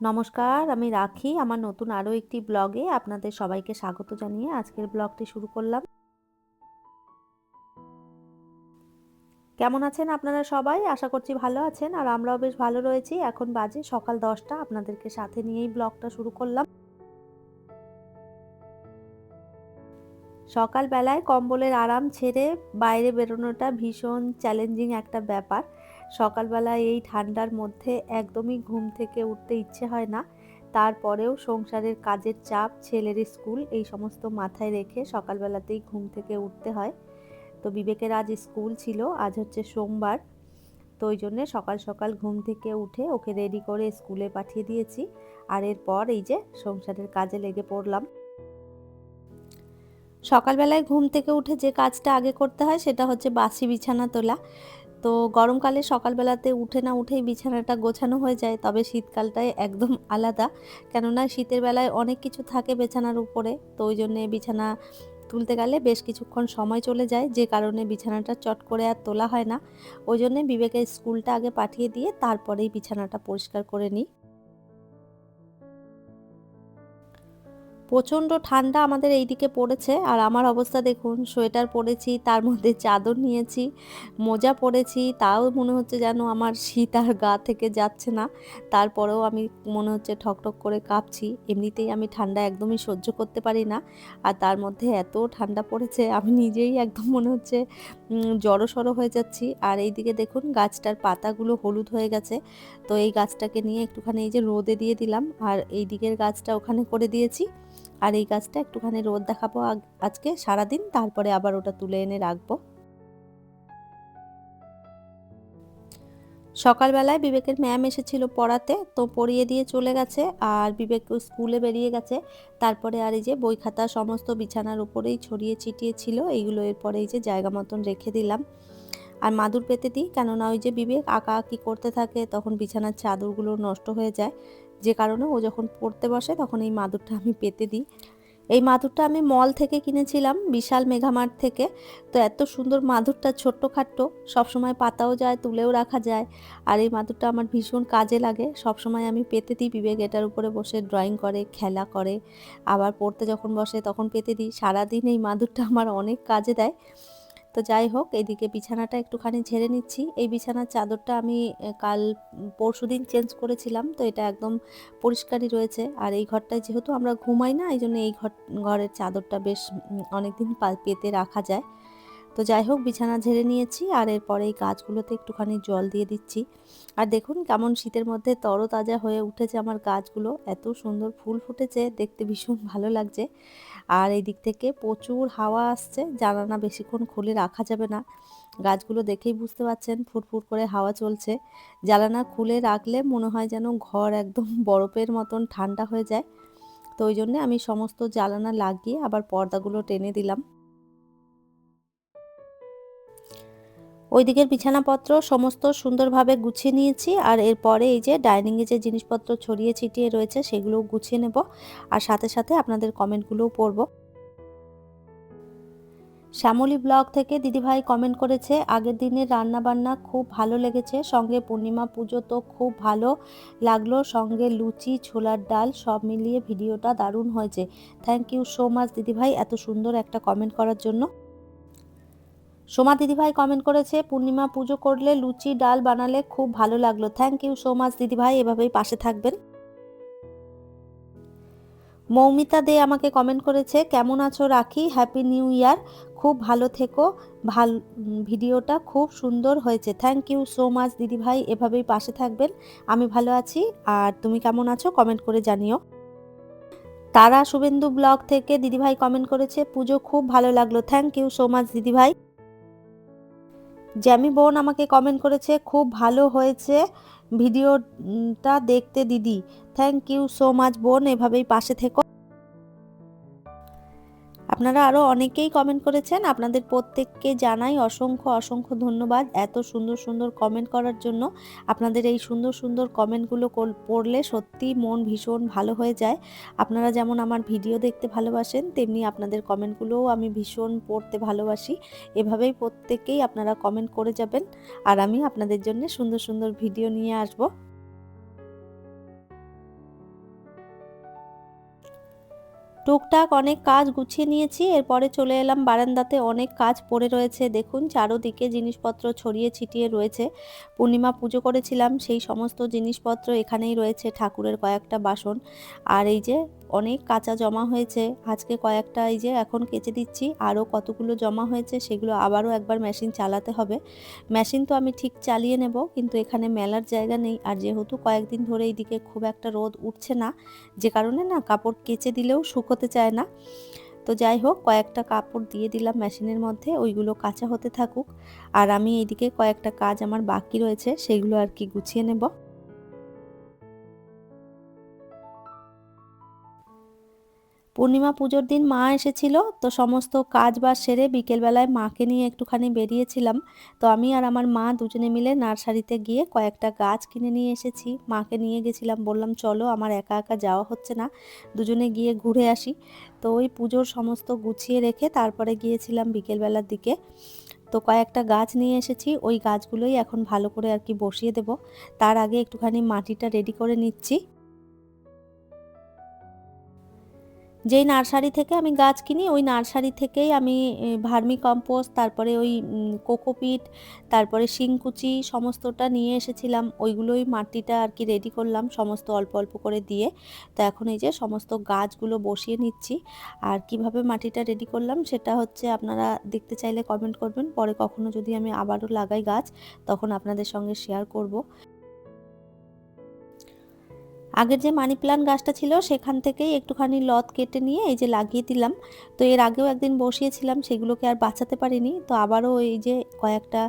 নমস্কার, আমি রাখি। আমার নতুন আরও একটি ব্লগে আপনাদের সবাইকে স্বাগত জানিয়ে আজকের ব্লগটি শুরু করলাম। কেমন আছেন আপনারা সবাই? আশা করছি ভালো আছেন আর আমরাও বেশ ভালো রয়েছি। এখন বাজে সকাল 10টা, আপনাদেরকে সাথে নিয়েই ব্লগটা শুরু করলাম। সকালবেলায় কম্বলের আরাম ছেড়ে বাইরে বেরোনোটা ভীষণ চ্যালেঞ্জিং একটা ব্যাপার। সকালবেলায় এই ঠান্ডার মধ্যে একদমই ঘুম থেকে উঠতে ইচ্ছে হয় না। তারপরেও সংসারের কাজের চাপ, ছেলের স্কুল এই সমস্ত মাথায় রেখে সকালবেলাতেই ঘুম থেকে উঠতে হয়। তো বিবেকের আজ স্কুল ছিল, আজ হচ্ছে সোমবার। তো ওই জন্যে সকাল সকাল ঘুম থেকে উঠে ওকে রেডি করে স্কুলে পাঠিয়ে দিয়েছি। আর এরপর এই যে সংসারের কাজে লেগে পড়লাম। সকালবেলায় ঘুম থেকে উঠে যে কাজটা আগে করতে হয় সেটা হচ্ছে বাসি বিছানা তোলা। তো গরমকালে সকালবেলাতে উঠে না উঠেই বিছানাটা গোছানো হয়ে যায়, তবে শীতকালটায় একদম আলাদা। কেননা শীতের বেলায় অনেক কিছু থাকে বিছানার উপরে, তো ওই জন্যে বিছানা তুলতে গেলে বেশ কিছুক্ষণ সময় চলে যায়, যে কারণে বিছানাটা চট করে আর তোলা হয় না। ওই জন্যে বিবেকের স্কুলটা আগে পাঠিয়ে দিয়ে তারপরেই বিছানাটা পরিষ্কার করে নিই। প্রচণ্ড ঠান্ডা আমাদের এইদিকে পড়েছে আর আমার অবস্থা দেখুন, সোয়েটার পরেছি, তার মধ্যে চাদর নিয়েছি, মোজা পরেছি, তাও মনে হচ্ছে যেন আমার শীত আর গা থেকে যাচ্ছে না। তারপরেও আমি মনে হচ্ছে ঠকঠক করে কাঁপছি। এমনিতেই আমি ঠান্ডা একদমই সহ্য করতে পারি না, আর তার মধ্যে এত ঠান্ডা পড়েছে আমি নিজেই একদম মনে হচ্ছে জড়সড় হয়ে যাচ্ছি। আর এইদিকে দেখুন গাছটার পাতাগুলো হলুদ হয়ে গেছে, তো এই গাছটাকে নিয়ে একটুখানি এই যে রোদে দিয়ে দিলাম, আর এই দিকের গাছটা ওখানে করে দিয়েছি। আর এই গাছটা একটুখানি রোদ দেখাবো আজকে সারাদিন, তারপরে আবার ওটা তুলে এনে রাখবো। সকালবেলায় বিবেকের ম্যাম এসেছিল পড়াতে, তো পড়িয়ে দিয়ে চলে গেছে আর বিবেক স্কুলে বেরিয়ে গেছে। তারপরে আর এই যে বই খাতা সমস্ত বিছানার উপরেই ছড়িয়ে ছিটিয়ে ছিল, এইগুলো এরপরে এই যে জায়গা মতন রেখে দিলাম। আর মাদুর পেতে দিই, কেননা ওই যে বিবেক আঁকাআঁকি করতে থাকে তখন বিছানার চাদরগুলো নষ্ট হয়ে যায়, যে কারণে ও যখন পড়তে বসে তখন এই মাদুরটা আমি পেতে দিই। এই মাদুরটা আমি মল থেকে কিনেছিলাম, বিশাল মেঘামার্ট থেকে। তো এত সুন্দর মাদুরটা, ছোট্টখাট্ট, সবসময় পাতাও যায়, তুলেও রাখা যায়। আর এই মাদুরটা আমার ভীষণ কাজে লাগে, সবসময় আমি পেতে দিই। বিবেক এটার উপরে বসে ড্রয়িং করে, খেলা করে, আবার পড়তে যখন বসে তখন পেতে দিই। সারাদিন এই মাদুরটা আমার অনেক কাজে দেয়। তো যাই হোক, এদিকে বিছানাটা একটুখানি ঝেড়ে নিচ্ছি। এই বিছানার চাদরটা আমি কাল পরশুদিন চেঞ্জ করেছিলাম, তো এটা একদম পরিষ্কারই রয়েছে। আর এই ঘরটায় যেহেতু আমরা ঘুমাই না, এই জন্য এই ঘরের চাদরটা বেশ অনেকদিন পেতে রাখা যায়। তো যাই হোক, বিছানা ঝেড়ে নিয়েছি আর এরপরে এই গাছগুলোতে একটুখানি জল দিয়ে দিচ্ছি। আর দেখুন কেমন শীতের মধ্যে তরতাজা হয়ে উঠেছে আমার গাছগুলো, এত সুন্দর ফুল ফুটেছে, দেখতে ভীষণ ভালো লাগছে। আর এই দিক থেকে প্রচুর হাওয়া আসছে, জানালা বেশিক্ষণ খুলে রাখা যাবে না। গাছগুলো দেখেই বুঝতে পারছেন ফুরফুর করে হাওয়া চলছে। জানালা খুলে রাখলে মনে হয় যেন ঘর একদম বরফের মতন ঠান্ডা হয়ে যায়। তো ওই জন্যে আমি সমস্ত জানালা লাগিয়ে আবার পর্দাগুলো টেনে দিলাম। ওই দিকের বিছানাপত্র সমস্ত সুন্দরভাবে গুছিয়ে নিয়েছি আর এরপরে এই যে ডাইনিংয়ে যে জিনিসপত্র ছড়িয়ে ছিটিয়ে রয়েছে সেগুলোও গুছিয়ে নেব, আর সাথে সাথে আপনাদের কমেন্টগুলোও পড়ব। শ্যামলী ব্লগ থেকে দিদিভাই কমেন্ট করেছে, আগের দিনের রান্নাবান্না খুব ভালো লেগেছে, সঙ্গে পূর্ণিমা পুজো তো খুব ভালো লাগলো, সঙ্গে লুচি, ছোলার ডাল সব মিলিয়ে ভিডিওটা দারুণ হয়েছে। থ্যাংক ইউ সো মাচ দিদিভাই এত সুন্দর একটা কমেন্ট করার জন্য। সোমা দিদিভাই কমেন্ট করেছে, পূর্ণিমা পুজো করলে লুচি ডাল বানালে খুব ভালো লাগলো। থ্যাংক ইউ সো মাচ দিদিভাই, এভাবেই পাশে থাকবেন। মৌমিতা দে আমাকে কমেন্ট করেছে, কেমন আছো রাখি, হ্যাপি নিউ ইয়ার, খুব ভালো থেকো, ভাল ভিডিওটা খুব সুন্দর হয়েছে। থ্যাংক ইউ সো মাচ দিদিভাই, এভাবেই পাশে থাকবেন। আমি ভালো আছি, আর তুমি কেমন আছো কমেন্ট করে জানিও। তারা শুভেন্দু ব্লগ থেকে দিদিভাই কমেন্ট করেছে, পুজো খুব ভালো লাগলো। থ্যাংক ইউ সো মাচ দিদিভাই। জ্যামি বোন আমাকে কমেন্ট করেছে, খুব ভালো হয়েছে ভিডিওটা দেখতে দিদি। থ্যাংক ইউ সো মাচ বোন, এভাবেই পাশে থেকো। আপনারা আরও অনেকেই কমেন্ট করেছেন, আপনাদের প্রত্যেককে জানাই অসংখ্য অসংখ্য ধন্যবাদ এত সুন্দর সুন্দর কমেন্ট করার জন্য। আপনাদের এই সুন্দর সুন্দর কমেন্টগুলো পড়লে সত্যি মন ভীষণ ভালো হয়ে যায়। আপনারা যেমন আমার ভিডিও দেখতে ভালোবাসেন, তেমনি আপনাদের কমেন্টগুলোও আমি ভীষণ পড়তে ভালোবাসি। এভাবেই প্রত্যেকেই আপনারা কমেন্ট করে যাবেন, আর আমি আপনাদের জন্য সুন্দর সুন্দর ভিডিও নিয়ে আসব। টুকটাক অনেক কাজ গুছিয়ে নিয়েছি, এরপরে চলে এলাম বারান্দাতে। অনেক কাজ পড়ে রয়েছে, দেখুন চারোদিকে জিনিসপত্র ছড়িয়ে ছিটিয়ে রয়েছে। পূর্ণিমা পুজো করেছিলাম সেই সমস্ত জিনিসপত্র এখানেই রয়েছে, ঠাকুরের কয়েকটা বাসন। আর এই যে অনেক কাঁচা জমা হয়েছে, আজকে কয়েকটা এই যে এখন কেচে দিচ্ছি। আরও কতগুলো জমা হয়েছে সেগুলো আবারও একবার মেশিন চালাতে হবে। মেশিন তো আমি ঠিক চালিয়ে নেব, কিন্তু এখানে মেলার জায়গা নেই। আর যেহেতু কয়েকদিন ধরে এইদিকে খুব একটা রোদ উঠছে না, যে কারণে না কাপড় কেচে দিলেও শুকোতে চায় না। তো যাই হোক, কয়েকটা কাপড় দিয়ে দিলাম মেশিনের মধ্যে, ওইগুলো কাঁচা হতে থাকুক। আর আমি এইদিকে কয়েকটা কাজ আমার বাকি রয়েছে, সেগুলো আর কি গুছিয়ে নেব। পূর্ণিমা পুজোর দিন মা এসেছিল, তো সমস্ত কাজ বাজ সেরে বিকেলবেলায় মাকে নিয়ে একটুখানি বেরিয়েছিলাম। তো আমি আর আমার মা দুজনে মিলে নার্সারিতে গিয়ে কয়েকটা গাছ কিনে নিয়ে এসেছি। মাকে নিয়ে গেছিলাম, বললাম চলো, আমার একা একা যাওয়া হচ্ছে না, দুজনে গিয়ে ঘুরে আসি। তো ওই পুজোর সমস্ত গুছিয়ে রেখে তারপরে গিয়েছিলাম বিকেলবেলার দিকে। তো কয়েকটা গাছ নিয়ে এসেছি, ওই গাছগুলোই এখন ভালো করে আর কি বসিয়ে দেব। তার আগে একটুখানি মাটিটা রেডি করে নিচ্ছি। যেই নার্সারি থেকে আমি গাছ কিনি, ওই নার্সারি থেকেই আমি ভার্মি কম্পোস্ট, তারপরে ওই কোকোপিট, তারপরে শিংকুচি সমস্তটা নিয়ে এসেছিলাম। ওইগুলোই মাটিটা আর কি রেডি করলাম সমস্ত অল্প অল্প করে দিয়ে। তো এখন এই যে সমস্ত গাছগুলো বসিয়ে নিচ্ছি। আর কিভাবে মাটিটা রেডি করলাম সেটা হচ্ছে আপনারা দেখতে চাইলে কমেন্ট করবেন, পরে কখনো যদি আমি আবারও লাগাই গাছ তখন আপনাদের সঙ্গে শেয়ার করব। আগের যে মানি প্লান্ট গাছটা ছিল সেখান থেকেই একটুখানি লত কেটে নিয়ে এই যে লাগিয়ে দিলাম। তো এর আগেও একদিন বসিয়েছিলাম, সেগুলোকে আর বাঁচাতে পারিনি, তো আবারও এই যে কয়েকটা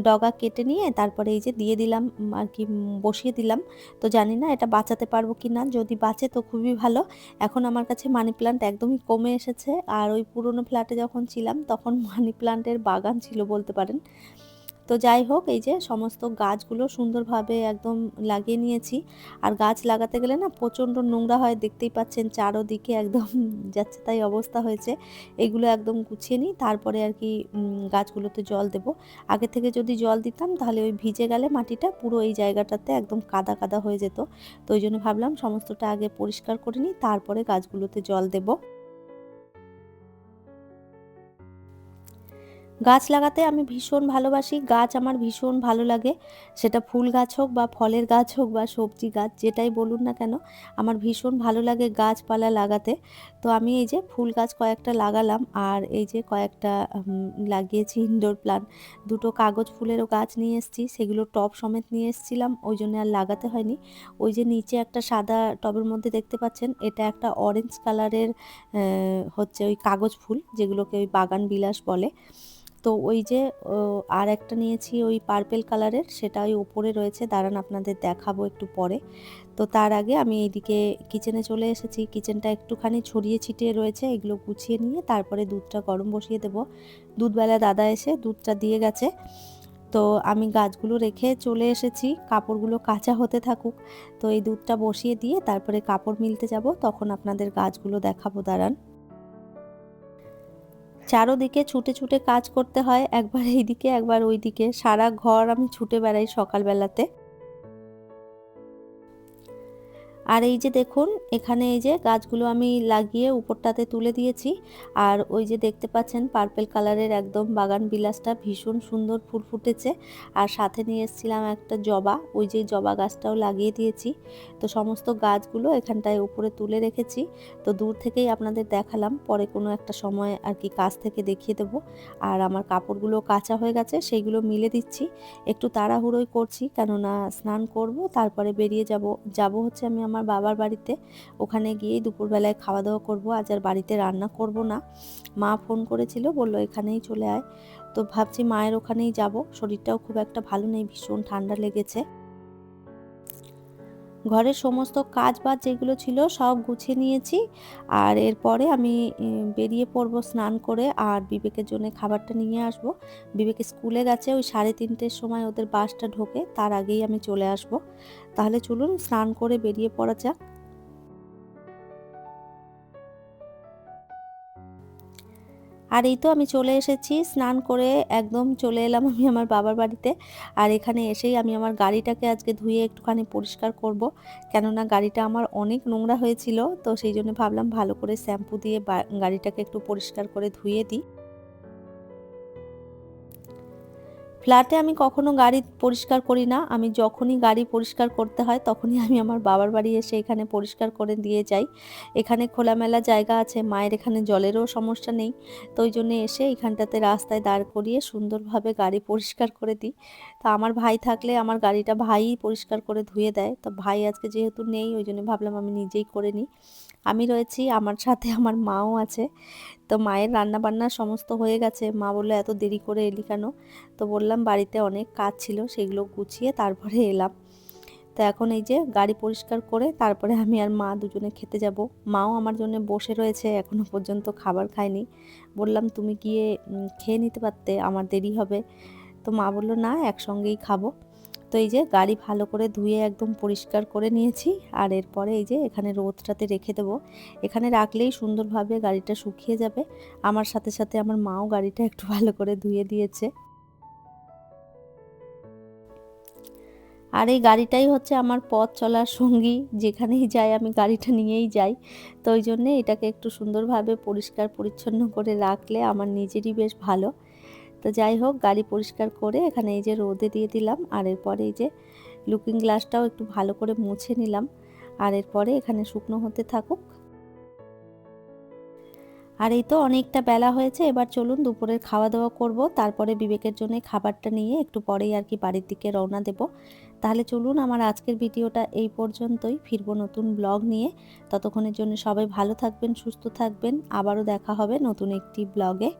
ডগা কেটে নিয়ে তারপরে এই যে দিয়ে দিলাম, আর কি বসিয়ে দিলাম। তো জানি না এটা বাঁচাতে পারবো কি না, যদি বাঁচে তো খুবই ভালো। এখন আমার কাছে মানি প্লান্ট একদমই কমে এসেছে, আর ওই পুরনো ফ্ল্যাটে যখন ছিলাম তখন মানি প্লান্টের বাগান ছিল বলতে পারেন। তো যাই হোক, এই যে সমস্ত গাছগুলো সুন্দরভাবে একদম লাগিয়ে নিয়েছি। আর গাছ লাগাতে গেলে না প্রচণ্ড নোংরা হয়, দেখতেই পাচ্ছেন চারোদিকে একদম যাচ্ছে তাই অবস্থা হয়েছে। এগুলো একদম গুছিয়ে নিই, তারপরে আর কি গাছগুলোতে জল দেব। আগে থেকে যদি জল দিতাম তাহলে ওই ভিজে গেলে মাটিটা পুরো এই জায়গাটাতে একদম কাদা কাদা হয়ে যেত। তো ওই জন্য ভাবলাম সমস্তটা আগে পরিষ্কার করে নিই, তারপরে গাছগুলোতে জল দেব। গাছ লাগাতে আমি ভীষণ ভালোবাসি, গাছ আমার ভীষণ ভালো লাগে। সেটা ফুল গাছ হোক বা ফলের গাছ হোক বা সবজি গাছ, যেটাই বলুন না কেন, আমার ভীষণ ভালো লাগে গাছপালা লাগাতে। তো আমি এই যে ফুল গাছ কয়েকটা লাগালাম, আর এই যে কয়েকটা লাগিয়েছি ইনডোর প্লান্ট। দুটো কাগজ ফুলেরও গাছ নিয়ে এসেছি, সেগুলো টব সমেত নিয়ে এসেছিলাম, ওই জন্য আর লাগাতে হয়নি। ওই যে নিচে একটা সাদা টবের মধ্যে দেখতে পাচ্ছেন, এটা একটা অরেঞ্জ কালারের হচ্ছে ওই কাগজ ফুল, যেগুলোকে ওই বাগান বিলাস বলে। তো ওই যে আর একটা নিয়েছি ওই পার্পেল কালারের, সেটা ওই ওপরে রয়েছে, দাঁড়ান আপনাদের দেখাবো একটু পরে। তো তার আগে আমি এইদিকে কিচেনে চলে এসেছি, কিচেনটা একটুখানি ছড়িয়ে ছিটিয়ে রয়েছে, এগুলো গুছিয়ে নিয়ে তারপরে দুধটা গরম বসিয়ে দেব। দুধবেলা দাদা এসে দুধটা দিয়ে গেছে। তো আমি গাছগুলো রেখে চলে এসেছি, কাপড়গুলো কাঁচা হতে থাকুক। তো এই দুধটা বসিয়ে দিয়ে তারপরে কাপড় মিলতে যাব, তখন আপনাদের গাছগুলো দেখাবো, দাঁড়ান। চারোদিকে ছুটে ছুটে কাজ করতে হয়, একবার এইদিকে একবার ওইদিকে, সারা ঘর আমি ছুটে বেড়াই সকালবেলাতে। আর এই যে দেখুন, এখানে এই যে গাছগুলো আমি লাগিয়ে উপরটাতে তুলে দিয়েছি। আর ওই যে দেখতে পাচ্ছেন পার্পেল কালারের একদম বাগান বিলাসটা ভীষণ সুন্দর ফুল ফুটেছে। আর সাথে নিয়ে এসেছিলাম একটা জবা, ওই যে জবা গাছটাও লাগিয়ে দিয়েছি। তো সমস্ত গাছগুলো এখানটায় উপরে তুলে রেখেছি। তো দূর থেকেই আপনাদের দেখালাম, পরে কোনো একটা সময় আর কি কাছ থেকে দেখিয়ে দেবো। আর আমার কাপড়গুলো কাঁচা হয়ে গেছে, সেইগুলো মিলে দিচ্ছি। একটু তাড়াহুড়োই করছি, কেননা স্নান করব, তারপরে বেরিয়ে যাব হচ্ছে আমি আমার বাবার বাড়িতে। ওখানে গিয়েই দুপুরবেলায় খাওয়া দাওয়া করব, আজ আর বাড়িতে রান্না করব না। মা ফোন করেছিল, বলল এখানেই চলে আয়। তো ভাবছি মায়ের ওখানেই যাব, শরীরটাও খুব একটা ভালো নেই, ভীষণ ঠান্ডা লেগেছে। ঘরের সমস্ত কাজ বাজ যেগুলো ছিল সব গুছিয়ে নিয়েছি। আর এরপরে আমি বেরিয়ে পড়বো স্নান করে, আর বিবেকের জন্য খাবারটা নিয়ে আসব। বিবেক স্কুলে গেছে, ওই 3:30-র সময় ওদের বাসটা ঢোকে, তার আগেই আমি চলে আসব। তাহলে চলুন স্নান করে বেরিয়ে পড়া যাক। আর এই তো আমি চলে এসেছি স্নান করে, একদম চলে এলাম আমি আমার বাবার বাড়িতে। আর এখানে এসেই আমি আমার গাড়িটাকে আজকে ধুয়ে একটুখানি পরিষ্কার করব, কেননা গাড়িটা আমার অনেক নোংরা হয়েছিল। তো সেই জন্য ভাবলাম ভালো করে শ্যাম্পু দিয়ে গাড়িটাকে একটু পরিষ্কার করে ধুয়ে দিই। ফ্ল্যাটে আমি কখনো গাড়ি পরিষ্কার করি না। আমি যখনই গাড়ি পরিষ্কার করতে হয় তখনই আমি আমার বাবার বাড়ি এসে এখানে পরিষ্কার করে দিয়ে যাই। এখানে খোলামেলা জায়গা আছে, মায়ের এখানে জলেরও সমস্যা নেই। তো ওই জন্য এসে এখানটাতে রাস্তায় দাঁড় করিয়ে সুন্দরভাবে গাড়ি পরিষ্কার করে দিই। তো আমার ভাই থাকলে আমার গাড়িটা ভাইই পরিষ্কার করে ধুয়ে দেয়। তো ভাই আজকে যেহেতু নেই ওই জন্য ভাবলাম আমি নিজেই করে নিই। আমি রয়েছি, আমার সাথে আমার মাও আছে। তো মায়ের রান্নাবান্না সমস্ত হয়ে গেছে। মা বলল, "এত দেরি করে এলি কেন?" তো বললাম, "বাড়িতে অনেক কাজ ছিল, সেগুলো গুছিয়ে তারপরে এলাম।" তো এখন এই যে গাড়ি পরিষ্কার করে তারপরে আমি আর মা দুজনে খেতে যাব। মাও আমার জন্য বসে রয়েছে, এখনো পর্যন্ত খাবার খায়নি। বললাম, "তুমি গিয়ে খেয়ে নিতে পারতে, আমার দেরি হবে।" তো মা বলল, "না, একসঙ্গেই খাবো।" তো এই যে গাড়ি ভালো করে ধুয়ে একদম পরিষ্কার করে নিয়েছি। আর এরপরে এই যে এখানে রোদটাতে রেখে দেবো। এখানে রাখলেই সুন্দরভাবে গাড়িটা শুকিয়ে যাবে। আমার সাথে সাথে আমার মাও গাড়িটা একটু ভালো করে ধুয়ে দিয়েছে। আর এই গাড়িটাই হচ্ছে আমার পথ চলার সঙ্গী। যেখানেই যাই আমি গাড়িটা নিয়েই যাই। তো ওই জন্যে এটাকে একটু সুন্দরভাবে পরিষ্কার পরিচ্ছন্ন করে রাখলে আমার নিজেরই বেশ ভালো। তো যাই হোক, গাড়ি পরিষ্কার করে এখানে এই যে রোদে দিয়ে দিলাম। আর এরপরে এই যে লুকিং গ্লাসটাও একটু ভালো করে মুছে নিলাম। আর এরপরে এখানে শুকনো হতে থাকুক। আর এই তো অনেকটা বেলা হয়েছে, এবার চলুন দুপুরের খাওয়া দাওয়া করব। তারপরে বিবেকের জন্য খাবারটা নিয়ে একটু পরেই আর কি বাড়ির দিকে রওনা দেব। তাহলে চলুন, আমার আজকের ভিডিওটা এই পর্যন্তই। ফিরবো নতুন ব্লগ নিয়ে। ততক্ষণের জন্য সবাই ভালো থাকবেন, সুস্থ থাকবেন। আবারও দেখা হবে নতুন একটি ব্লগে।